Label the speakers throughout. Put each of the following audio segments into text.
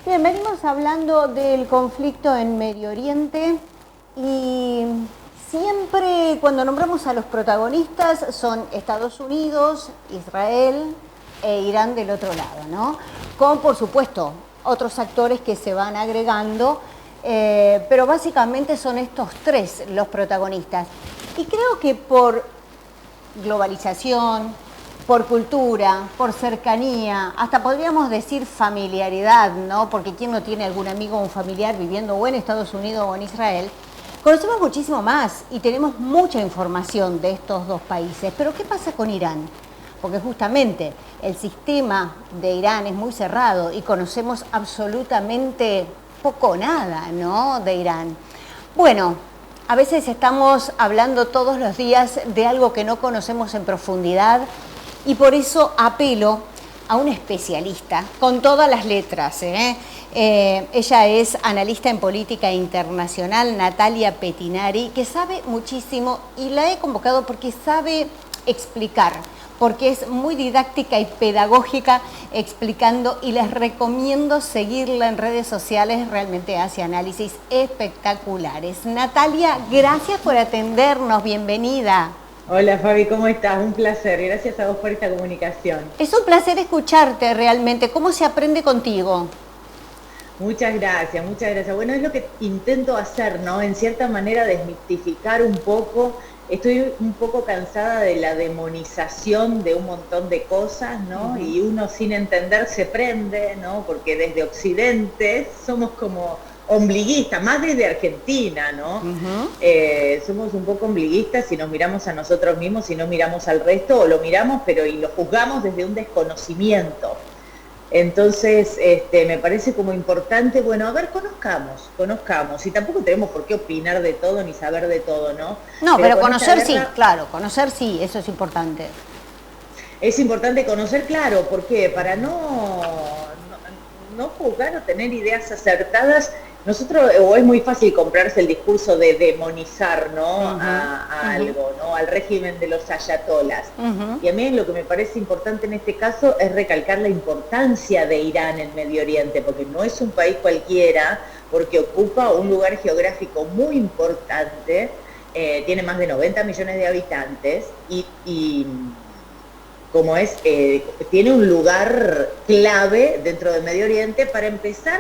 Speaker 1: Bien, venimos hablando del conflicto en Medio Oriente y siempre cuando nombramos a los protagonistas son Estados Unidos, Israel e Irán del otro lado, ¿no? Con, por supuesto, otros actores que se van agregando, pero básicamente son estos tres los protagonistas. Y creo que por globalización, por cultura, por cercanía, hasta podríamos decir familiaridad, ¿no? Porque ¿quién no tiene algún amigo o un familiar viviendo o en Estados Unidos o en Israel? Conocemos muchísimo más y tenemos mucha información de estos dos países. Pero ¿qué pasa con Irán? Porque justamente el sistema de Irán es muy cerrado y conocemos absolutamente poco o nada, ¿no?, de Irán. Bueno, a veces estamos hablando todos los días de algo que no conocemos en profundidad y por eso apelo a una especialista con todas las letras. Ella es analista en política internacional, Natalia Pettinari, que sabe muchísimo y la he convocado porque sabe explicar, porque es muy didáctica y pedagógica explicando y les recomiendo seguirla en redes sociales, realmente hace análisis espectaculares. Natalia, gracias por atendernos, bienvenida.
Speaker 2: Hola Fabi, ¿cómo estás? Un placer, gracias a vos por esta comunicación.
Speaker 1: Es un placer escucharte realmente, ¿cómo se aprende contigo?
Speaker 2: Muchas gracias, muchas gracias. Bueno, es lo que intento hacer, ¿no? En cierta manera desmitificar un poco. Estoy un poco cansada de la demonización de un montón de cosas, ¿no? Y uno sin entender se prende, ¿no? Porque desde Occidente somos como ombliguistas, más desde Argentina, ¿no? Somos un poco ombliguistas si nos miramos a nosotros mismos, si no miramos al resto, o lo miramos, pero y lo juzgamos desde un desconocimiento. Entonces, me parece como importante, bueno, a ver, conozcamos, y tampoco tenemos por qué opinar de todo ni saber de todo, ¿no?
Speaker 1: No, pero conocer sí, claro, conocer sí, eso es importante.
Speaker 2: Es importante conocer, claro, ¿por qué? Para no juzgar o tener ideas acertadas. Nosotros, o es muy fácil comprarse el discurso de demonizar, ¿no? a algo, ¿no? Al régimen de los ayatolas. Y a mí lo que me parece importante en este caso es recalcar la importancia de Irán en Medio Oriente, porque no es un país cualquiera, porque ocupa un lugar geográfico muy importante, tiene más de 90 millones de habitantes y como es, tiene un lugar clave dentro del Medio Oriente. Para empezar,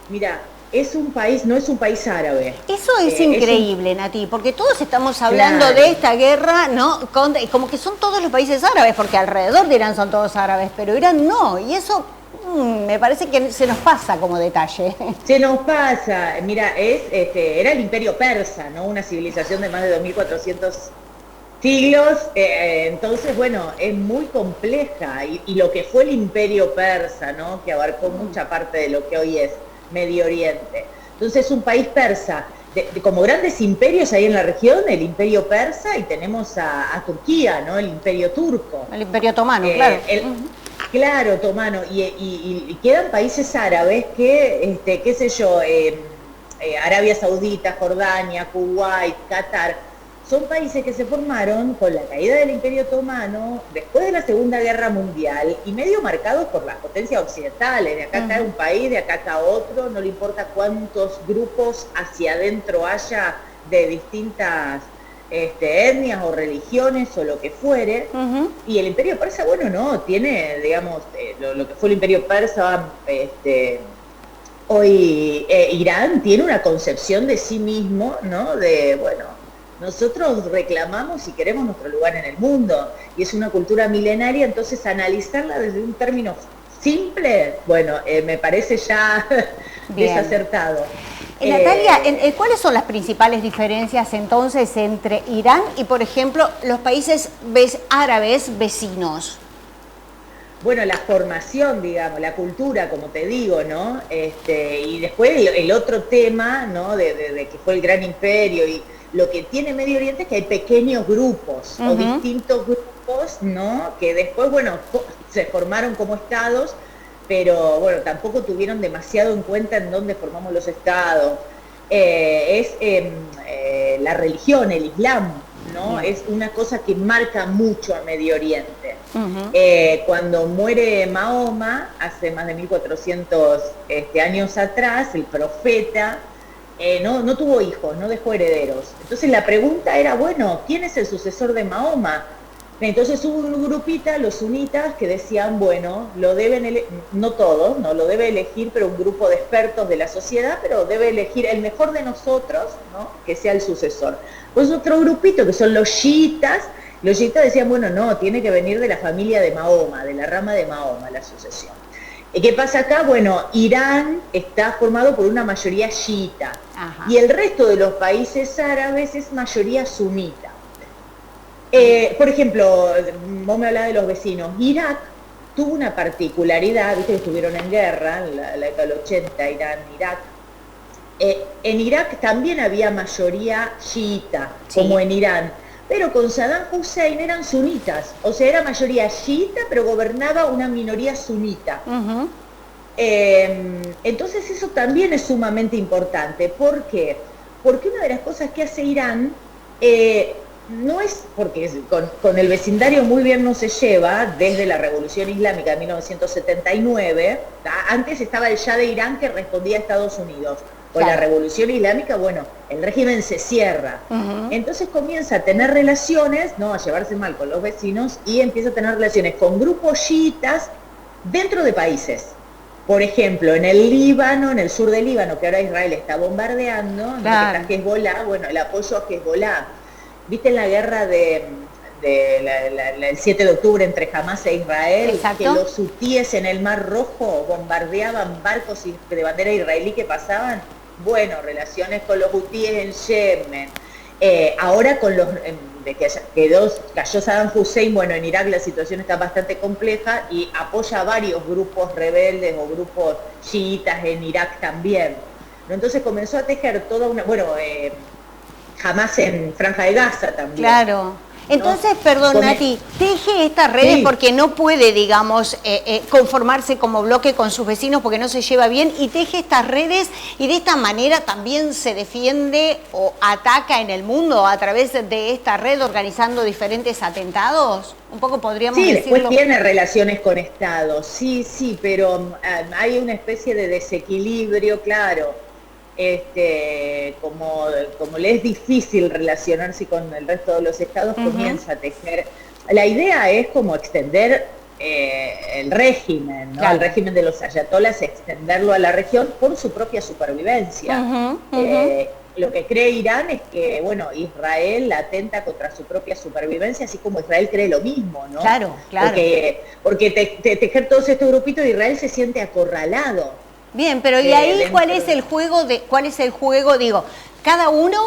Speaker 2: mira, no es un país árabe.
Speaker 1: Eso es increíble, Nati, porque todos estamos hablando de esta guerra, ¿no? Como que son todos los países árabes, porque alrededor de Irán son todos árabes, pero Irán no, y eso me parece que se nos pasa como detalle.
Speaker 2: Se nos pasa, mira, era el Imperio Persa, ¿no? Una civilización de más de 2400 siglos, entonces, bueno, es muy compleja, y lo que fue el Imperio Persa, ¿no? Que abarcó mucha parte de lo que hoy es Medio Oriente. Entonces es un país persa, como grandes imperios ahí en la región, el Imperio Persa, y tenemos a Turquía, ¿no? El Imperio Turco.
Speaker 1: El Imperio Otomano, claro.
Speaker 2: Claro, otomano, y quedan países árabes que, qué sé yo, Arabia Saudita, Jordania, Kuwait, Qatar. Son países que se formaron con la caída del Imperio Otomano, después de la Segunda Guerra Mundial, y medio marcados por las potencias occidentales. De acá cae un país, de acá cae otro, no le importa cuántos grupos hacia adentro haya de distintas etnias o religiones o lo que fuere. Y el Imperio Persa, bueno, no, tiene, digamos, lo que fue el Imperio Persa, hoy Irán tiene una concepción de sí mismo, ¿no? De, bueno, nosotros reclamamos y queremos nuestro lugar en el mundo, y es una cultura milenaria, entonces analizarla desde un término simple, bueno, me parece ya desacertado.
Speaker 1: Natalia, ¿cuáles son las principales diferencias entonces entre Irán y, por ejemplo, los países árabes vecinos?
Speaker 2: Bueno, la formación, digamos, la cultura, como te digo, ¿no? Y después el otro tema, ¿no? De que fue el gran imperio, y lo que tiene Medio Oriente es que hay pequeños grupos o distintos grupos, ¿no? Que después, bueno, se formaron como estados, pero bueno, tampoco tuvieron demasiado en cuenta en dónde formamos los estados. La religión, el Islam, ¿no? Es una cosa que marca mucho a Medio Oriente. Cuando muere Mahoma, hace más de 1400 años atrás, el profeta no tuvo hijos, no dejó herederos. Entonces la pregunta era, bueno, ¿quién es el sucesor de Mahoma? Entonces hubo un grupito, los sunitas, que decían, bueno, lo deben, no todos, no lo debe elegir, pero un grupo de expertos de la sociedad, pero debe elegir el mejor de nosotros, ¿no? Que sea el sucesor. Pues otro grupito, que son los chiitas decían, bueno, no, tiene que venir de la familia de Mahoma, de la rama de Mahoma, la sucesión. ¿Qué pasa acá? Bueno, Irán está formado por una mayoría chiita, y el resto de los países árabes es mayoría sunita. Por ejemplo, vos me hablás de los vecinos. Irak tuvo una particularidad, viste que estuvieron en guerra, en la década del 80, Irán, Irak. En Irak también había mayoría chiita, como en Irán, pero con Saddam Hussein eran sunitas, o sea, era mayoría chiita, pero gobernaba una minoría sunita. Entonces eso también es sumamente importante. ¿Por qué? Porque una de las cosas que hace Irán, no es porque con el vecindario muy bien no se lleva desde la Revolución Islámica de 1979. Antes estaba el Shah de Irán que respondía a Estados Unidos. Con la Revolución Islámica, bueno, el régimen se cierra. Entonces comienza a tener relaciones, no a llevarse mal con los vecinos, y empieza a tener relaciones con grupos chiitas dentro de países. Por ejemplo, en el Líbano, en el sur del Líbano, que ahora Israel está bombardeando, está Hezbollah, bueno, el apoyo a Hezbollah. ¿Viste en la guerra del 7 de octubre entre Hamas e Israel? Exacto. Que los hutíes en el Mar Rojo bombardeaban barcos de bandera israelí que pasaban? Bueno, relaciones con los hutíes en Yemen. Ahora con los cayó Saddam Hussein, bueno, en Irak la situación está bastante compleja y apoya a varios grupos rebeldes o grupos chiitas en Irak también. Entonces comenzó a tejer toda una... Jamás en Franja de Gaza también.
Speaker 1: Claro. Entonces, perdón, Nati, teje estas redes porque no puede, digamos, conformarse como bloque con sus vecinos porque no se lleva bien, y teje estas redes y de esta manera también se defiende o ataca en el mundo a través de esta red organizando diferentes atentados. Un poco podríamos decirlo.
Speaker 2: Sí, después tiene relaciones con Estados, sí, pero hay una especie de desequilibrio, claro. Como le es difícil relacionarse con el resto de los estados, comienza a tejer. La idea es como extender el régimen, ¿no? El régimen de los ayatolás, extenderlo a la región por su propia supervivencia. Lo que cree Irán es que, bueno, Israel atenta contra su propia supervivencia, así como Israel cree lo mismo, ¿no?
Speaker 1: Claro.
Speaker 2: Porque tejer todos estos grupitos, Israel se siente acorralado.
Speaker 1: Bien, pero ¿y ahí cuál es el juego? Digo, cada uno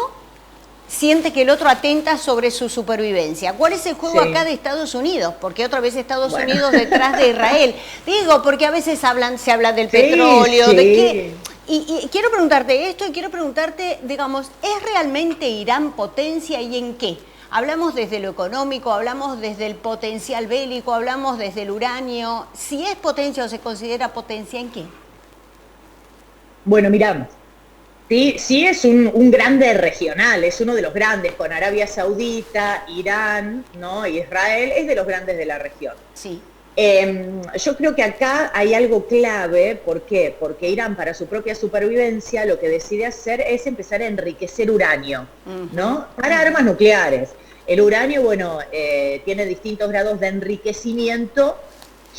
Speaker 1: siente que el otro atenta sobre su supervivencia. ¿Cuál es el juego acá de Estados Unidos? Porque otra vez Estados Unidos detrás de Israel. Digo, porque a veces se habla del petróleo, de qué. Y quiero preguntarte esto y quiero preguntarte, digamos, ¿es realmente Irán potencia y en qué? Hablamos desde lo económico, hablamos desde el potencial bélico, hablamos desde el uranio. Si es potencia o se considera potencia, ¿en qué?
Speaker 2: Bueno, mirá, sí es un grande regional, es uno de los grandes, con Arabia Saudita, Irán, ¿no? Israel, es de los grandes de la región.
Speaker 1: Sí.
Speaker 2: Yo creo que acá hay algo clave. ¿Por qué? Porque Irán, para su propia supervivencia, lo que decide hacer es empezar a enriquecer uranio, ¿no? Para armas nucleares. El uranio, bueno, tiene distintos grados de enriquecimiento,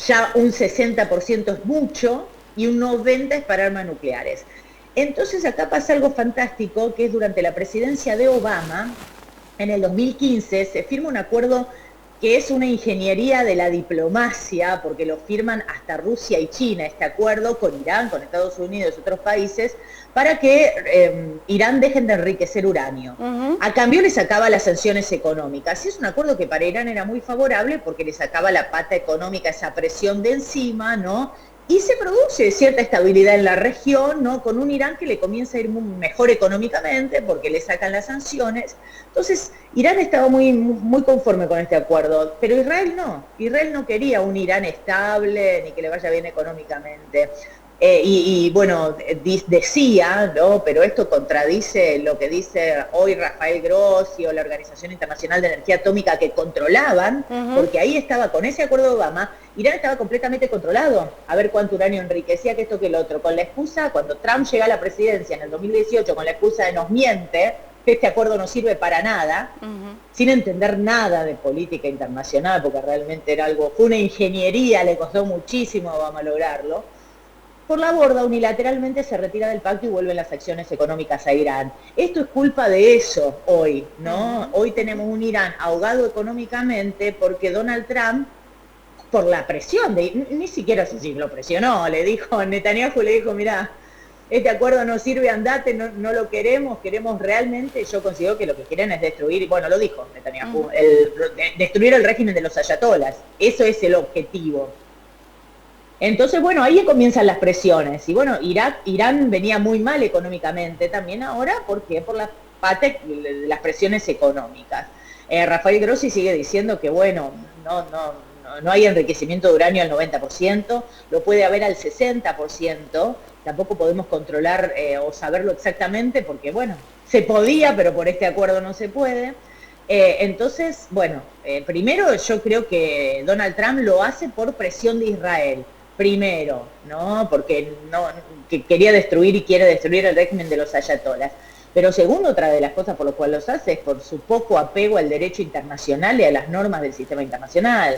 Speaker 2: ya un 60% es mucho, y un 90% es para armas nucleares. Entonces acá pasa algo fantástico, que es durante la presidencia de Obama, en el 2015, se firma un acuerdo que es una ingeniería de la diplomacia, porque lo firman hasta Rusia y China, este acuerdo con Irán, con Estados Unidos y otros países, para que Irán dejen de enriquecer uranio. A cambio le sacaba las sanciones económicas. Y es un acuerdo que para Irán era muy favorable porque le sacaba la pata económica, esa presión de encima, ¿no? Y se produce cierta estabilidad en la región, ¿no? Con un Irán que le comienza a ir mejor económicamente porque le sacan las sanciones. Entonces, Irán estaba muy conforme con este acuerdo, pero Israel no. Israel no quería un Irán estable ni que le vaya bien económicamente. Bueno, decía, ¿no? Pero esto contradice lo que dice hoy Rafael Grossi o la Organización Internacional de Energía Atómica, que controlaban, porque ahí estaba, con ese acuerdo de Obama, Irán estaba completamente controlado, a ver cuánto uranio enriquecía, que esto que el otro, con la excusa, cuando Trump llega a la presidencia en el 2018, con la excusa de nos miente, que este acuerdo no sirve para nada, sin entender nada de política internacional, porque realmente era algo, fue una ingeniería, le costó muchísimo a Obama lograrlo. Por la borda, unilateralmente se retira del pacto y vuelven las acciones económicas a Irán. Esto es culpa de eso hoy, ¿no? Hoy tenemos un Irán ahogado económicamente porque Donald Trump, por la presión, ni siquiera sé si lo presionó, le dijo, Netanyahu le dijo, mirá, este acuerdo no sirve, andate, no lo queremos realmente, yo considero que lo que quieren es destruir, bueno, lo dijo Netanyahu, destruir el régimen de los ayatolas, eso es el objetivo. Entonces, bueno, ahí comienzan las presiones. Y bueno, Irán venía muy mal económicamente también ahora, ¿por qué? Por las presiones económicas. Rafael Grossi sigue diciendo que, bueno, no hay enriquecimiento de uranio al 90%, lo puede haber al 60%, tampoco podemos controlar o saberlo exactamente porque, bueno, se podía, pero por este acuerdo no se puede. Entonces, bueno, primero yo creo que Donald Trump lo hace por presión de Israel. Primero, ¿no? Porque que quería destruir y quiere destruir el régimen de los ayatolas. Pero segundo, otra de las cosas por las cuales los hace es por su poco apego al derecho internacional y a las normas del sistema internacional.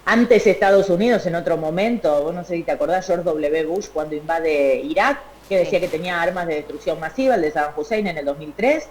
Speaker 2: Antes Estados Unidos, en otro momento, vos no sé si te acordás, George W. Bush cuando invade Irak, que decía que tenía armas de destrucción masiva, el de Saddam Hussein en el 2003.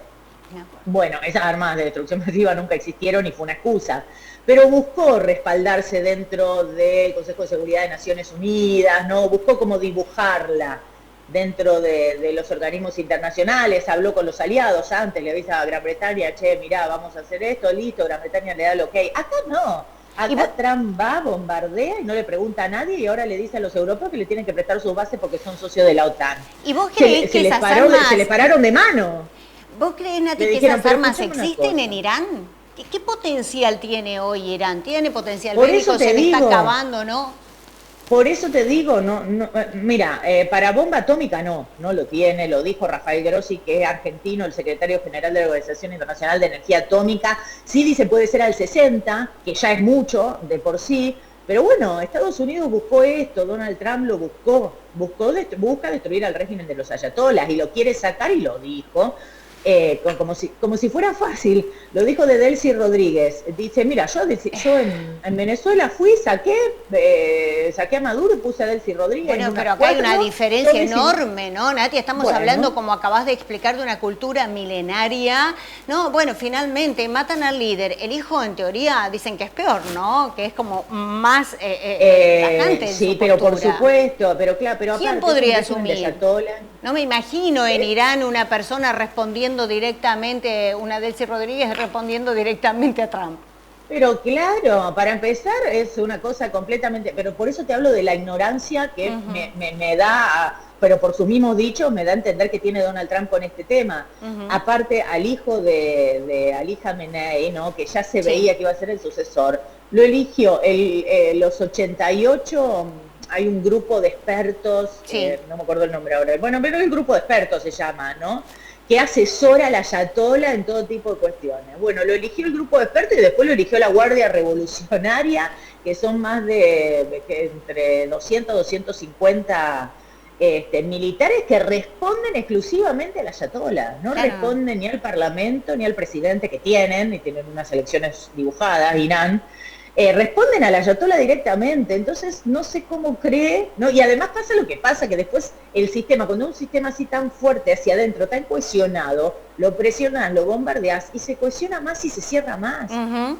Speaker 2: Bueno, esas armas de destrucción masiva nunca existieron y fue una excusa. Pero buscó respaldarse dentro del Consejo de Seguridad de Naciones Unidas, ¿no? Buscó como dibujarla dentro de los organismos internacionales, habló con los aliados antes, le avisa a Gran Bretaña, che, mirá, vamos a hacer esto, listo, Gran Bretaña le da el ok. Acá no, acá Trump va, bombardea y no le pregunta a nadie y ahora le dice a los europeos que le tienen que prestar sus bases porque son socios de la OTAN.
Speaker 1: ¿Y vos creés que esas armas...
Speaker 2: Se les pararon de mano.
Speaker 1: ¿Vos creés, Nati, que esas armas existen en Irán? ¿Qué potencial tiene hoy Irán? ¿Tiene potencial bélico? ¿Se le está acabando, no?
Speaker 2: Por eso te digo, mira, para bomba atómica no lo tiene, lo dijo Rafael Grossi, que es argentino, el secretario general de la Organización Internacional de Energía Atómica. Sí dice puede ser al 60, que ya es mucho de por sí, pero bueno, Estados Unidos buscó esto, Donald Trump lo busca destruir al régimen de los ayatolas y lo quiere sacar y lo dijo. Como si fuera fácil, lo dijo de Delcy Rodríguez, dice, mira, yo en Venezuela fui, saqué a Maduro y puse a Delcy Rodríguez.
Speaker 1: Bueno, pero acá hay una diferencia enorme, ¿no, Nati? Estamos hablando, como acabas de explicar, de una cultura milenaria, ¿no? Bueno, finalmente matan al líder, el hijo en teoría dicen que es peor, ¿no? Que es como más tajante en
Speaker 2: sí,
Speaker 1: su
Speaker 2: pero
Speaker 1: postura.
Speaker 2: Por supuesto, pero claro, pero
Speaker 1: ¿quién podría asumir? No me imagino en Irán una persona respondiendo directamente, una Delcy Rodríguez respondiendo directamente a Trump.
Speaker 2: Pero claro, para empezar es una cosa completamente, pero por eso te hablo de la ignorancia que me da, pero por sus mismos dichos me da a entender que tiene Donald Trump con este tema. Aparte al hijo de Ali Khamenei, ¿no? Que ya se veía que iba a ser el sucesor, lo eligió los 88. Hay un grupo de expertos, no me acuerdo el nombre ahora, bueno, pero el grupo de expertos se llama, ¿no? Que asesora a la ayatola en todo tipo de cuestiones. Bueno, lo eligió el grupo de expertos y después lo eligió la Guardia Revolucionaria, que son más de entre 200 y 250 militares que responden exclusivamente a la ayatola. No responden ni al Parlamento ni al presidente que tienen, y tienen unas elecciones dibujadas, Irán. Responden a la ayatola directamente, entonces no sé cómo cree, ¿no? Y además pasa lo que pasa, que después el sistema, cuando un sistema así tan fuerte hacia adentro, tan cohesionado, lo presionas, lo bombardeas y se cohesiona más y se cierra más.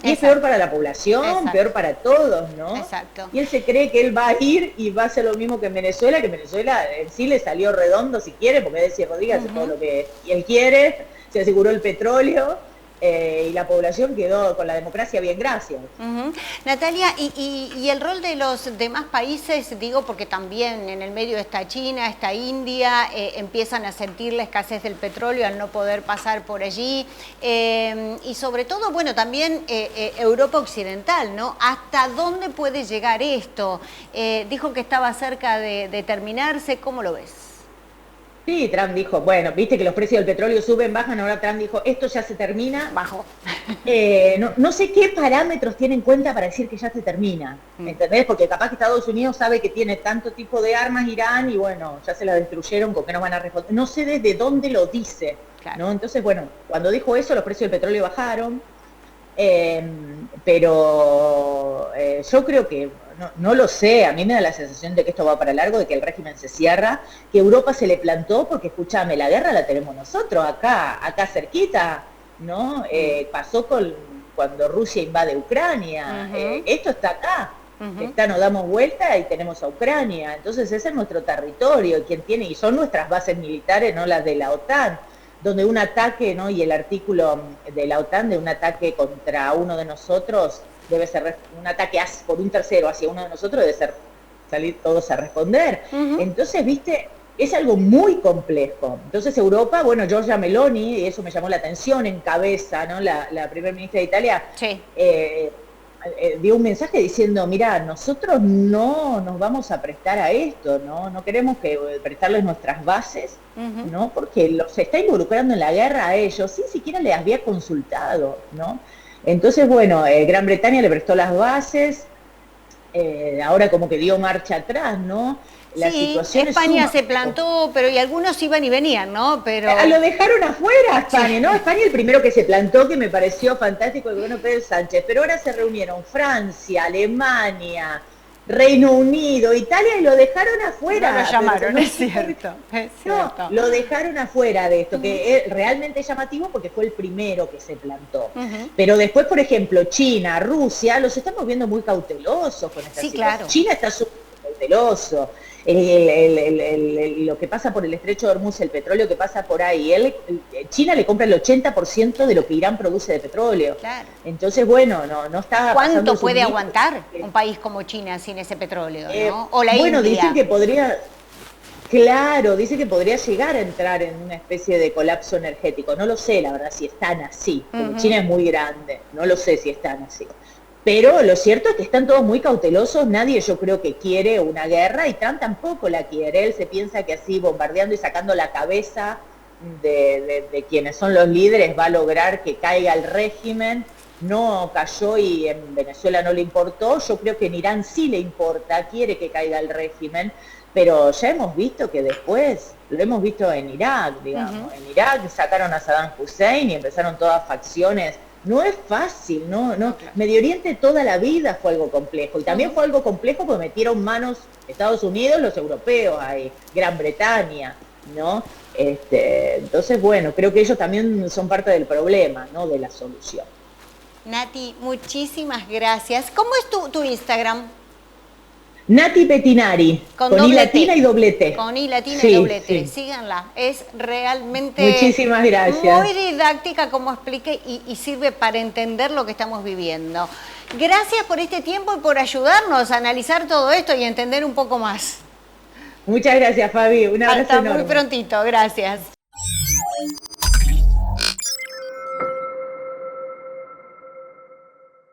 Speaker 2: Y es peor para la población, peor para todos, ¿no?
Speaker 1: Exacto.
Speaker 2: Y él se cree que él va a ir y va a hacer lo mismo que Venezuela en sí le salió redondo si quiere, porque Delcy Rodríguez hace todo lo que él quiere, se aseguró el petróleo. y la población quedó con la democracia bien, gracias.
Speaker 1: Natalia, y el rol de los demás países, digo, porque también en el medio está China, está India, empiezan a sentir la escasez del petróleo al no poder pasar por allí, y sobre todo, bueno, también Europa Occidental, ¿no? ¿Hasta dónde puede llegar esto? Dijo que estaba cerca de terminarse, ¿cómo lo ves?
Speaker 2: Sí, Trump dijo, bueno, viste que los precios del petróleo suben, bajan, ahora Trump dijo, esto ya se termina.
Speaker 1: Bajo.
Speaker 2: No sé qué parámetros tiene en cuenta para decir que ya se termina, ¿entendés? Porque capaz que Estados Unidos sabe que tiene tanto tipo de armas Irán y bueno, ya se la destruyeron, ¿con qué nos van a responder? No sé desde dónde lo dice, claro. ¿No? Entonces, bueno, cuando dijo eso, los precios del petróleo bajaron, pero yo creo que, no lo sé, a mí me da la sensación de que esto va para largo, de que el régimen se cierra, que Europa se le plantó, porque escúchame, la guerra la tenemos nosotros, acá cerquita, ¿no? Pasó cuando Rusia invade Ucrania, esto está acá, nos damos vuelta y tenemos a Ucrania, entonces ese es nuestro territorio, y son nuestras bases militares, no las de la OTAN, donde un ataque, ¿no? Y el artículo de la OTAN de un ataque contra uno de nosotros debe ser un ataque por un tercero hacia uno de nosotros, debe ser salir todos a responder. Entonces, viste, es algo muy complejo. Entonces Europa, bueno, Giorgia Meloni, y eso me llamó la atención, encabeza, ¿no? La primera ministra de Italia, sí. Dio un mensaje diciendo, mira, nosotros no nos vamos a prestar a esto, no queremos prestarles nuestras bases, ¿no? Porque los está involucrando en la guerra a ellos, sin siquiera les había consultado, ¿no? Entonces, bueno, Gran Bretaña le prestó las bases, ahora como que dio marcha atrás, ¿no?
Speaker 1: La situación España se plantó, pero y algunos iban y venían, ¿no? Pero
Speaker 2: lo dejaron afuera España, ¿no? España el primero que se plantó, que me pareció fantástico, el gobierno Pedro Sánchez, pero ahora se reunieron Francia, Alemania, Reino Unido, Italia, y lo dejaron afuera.
Speaker 1: No lo llamaron, es cierto.
Speaker 2: No, lo dejaron afuera de esto, que es realmente llamativo porque fue el primero que se plantó. Pero después, por ejemplo, China, Rusia, los estamos viendo muy cautelosos con esta situación. Claro. China está súper cauteloso. Lo que pasa por el estrecho de Hormuz, el petróleo que pasa por ahí, China le compra el 80% de lo que Irán produce de petróleo. Claro. Entonces, bueno, no está.
Speaker 1: ¿Cuánto puede aguantar un país como China sin ese petróleo? ¿No? O la
Speaker 2: bueno,
Speaker 1: India.
Speaker 2: Dicen que podría. Claro, dice que podría llegar a entrar en una especie de colapso energético. No lo sé, la verdad, si están así. Porque China es muy grande. No lo sé si están así. Pero lo cierto es que están todos muy cautelosos, nadie yo creo que quiere una guerra y Trump tampoco la quiere, él se piensa que así bombardeando y sacando la cabeza de quienes son los líderes va a lograr que caiga el régimen, no cayó y en Venezuela no le importó, yo creo que en Irán sí le importa, quiere que caiga el régimen, pero ya hemos visto que después, lo hemos visto en Irak, digamos, en Irak sacaron a Saddam Hussein y empezaron todas facciones. No es fácil, ¿no? Claro. Medio Oriente toda la vida fue algo complejo. Y también fue algo complejo porque metieron manos Estados Unidos, los europeos, ahí, Gran Bretaña, ¿no? Entonces, bueno, creo que ellos también son parte del problema, ¿no? De la solución.
Speaker 1: Nati, muchísimas gracias. ¿Cómo es tu Instagram?
Speaker 2: Nati Pettinari, con I latina y doble T.
Speaker 1: Con I latina y doble T, sí. Síganla, es realmente
Speaker 2: muchísimas gracias.
Speaker 1: Muy didáctica como expliqué y sirve para entender lo que estamos viviendo. Gracias por este tiempo y por ayudarnos a analizar todo esto y entender un poco más.
Speaker 2: Muchas gracias, Fabi, un abrazo enorme.
Speaker 1: Hasta muy prontito, gracias.